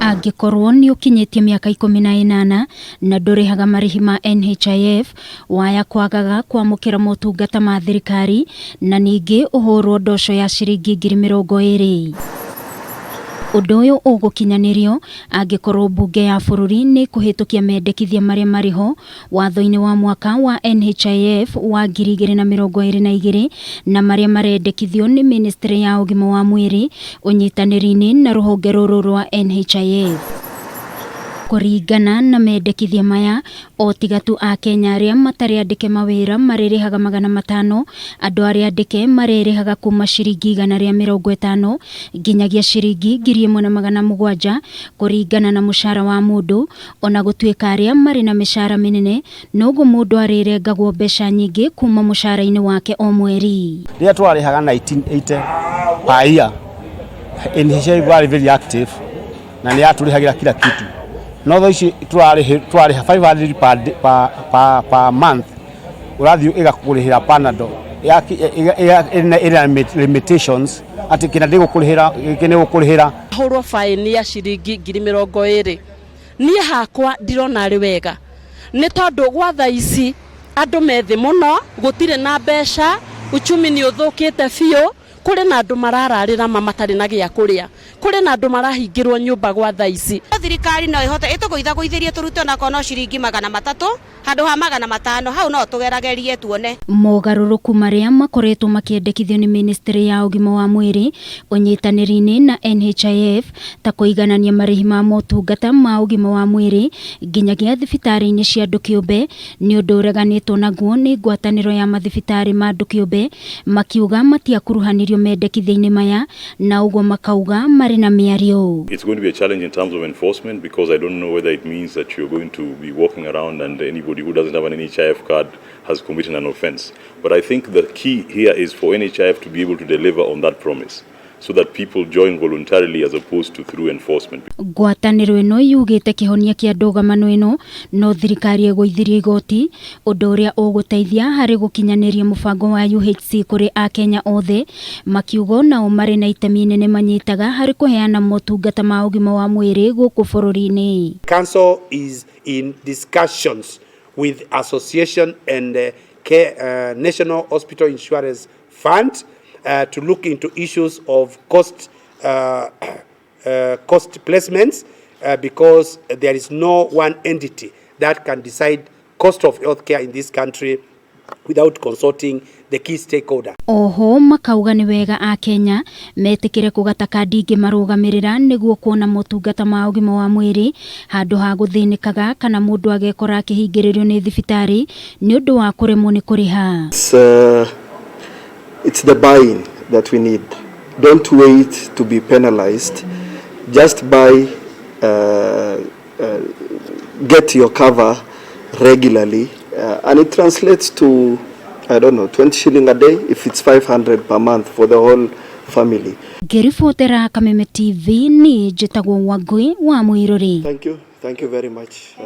Angikorwo ni ukinyitie miaka 18 na ndurihaga marihi ma NHIF waya kwagaga kwamukira motungata ma thirikari na ningi uhurwo ndoco ya ciringi ngiri mirongo 20. Undu uyu ugukinyanirio angikorwo bunge ya bururi ni kuhitukia mendekithia maria mariho watho-ini wa mwaka wa NHIF wa 2022 na maria marendekithio ni ministry ya ugima wa mwiri unyitaniri-ini na ruhonge ruru rwa NHIF. Kuringana na mendekithia maya otigatu Akenya aria matariandike mawira maririhaga 500, andu aria andike maririhaga kuma ciringi 150 nginyagia ciringi 1700 kuringana na mushara wa mundu, ona gutuika aria mari na mishara minene nogu mundu arirengagwo mbeca nyingi kuma mushara-ini wake o mweri. Ria twarihaga 1980 per year. NHIF was very active na ni aturihagira kila kitu. No though twariha 500 per month urathi igakurihira panado ina limitations ati kina ndigo kurihira hurwo fine ya ciringi 20,000 ni hakwa ndirona ari wega ni tondu gwa tha ici andu methi muno gutire na mbeca uchumi ni uthukite fiyo kuri na andu marararira mamatari na gia kuria kuri na andu marahingirwo nyumba gwa tha ici. Thirikari no ihota ituguitha guithirie turute na kono ciringi 300 handu ha 500 hau no tugeragerie tuone. Mogaruruku maria makoretwo makiendekithio ni ministry ya ugima wa mwiri unyitaniri-ini na NHIF ta kuiganania marihi ma motungata ma ugima wa mwiri nginyagia thibitari-ini cia andu kiumbe ni undu ureganitwo naguo ni ngwataniro ya mathibitari ma andu kiumbe makiuga matiakuruhanirio mendekithia-ini maya na uguo makauga mari na miario. It's going to be a challenge in terms of enforcement because I don't know whether it means that you're going to be walking around and anybody who doesn't have an NHIF card has committed an offense. But I think the key here is for NHIF to be able to deliver on that promise so that people join voluntarily as opposed to through enforcement. Ngwataniro ino yugite kihonia kia ndogamano ino no thirikari egoithirie igoti undu uria uguteithia hari gukinyaniria mubango wa UHC kuri Akenya othe makiugo nao mari na itemi nene manyitaga hari kuheana motungata ma ugima wa mwiri guku bururi-ini. Council is in discussions with association and National Hospital Insurance Fund to look into issues of cost placements because there is no one entity that can decide cost of healthcare in this country without consulting the key stakeholder. Oho makauga ni wega Akenya metikire kugata kandi ingi marugamirira niguo kuona motungata ma ugima wa mwiri handu ha guthinikaga kana mundu agekora akihingiririo ni thibitari ni undu wa kuremwo ni kuriha. It's the baini that we need. Don't wait to be penalized. Just buy, get your cover regularly, and it translates to, I don't know, 20 shilling a day if it's 500 per month for the whole family. Gerifotera Kameme TV ni jitagwo Wagwe wa Mwiruri. Thank you very much.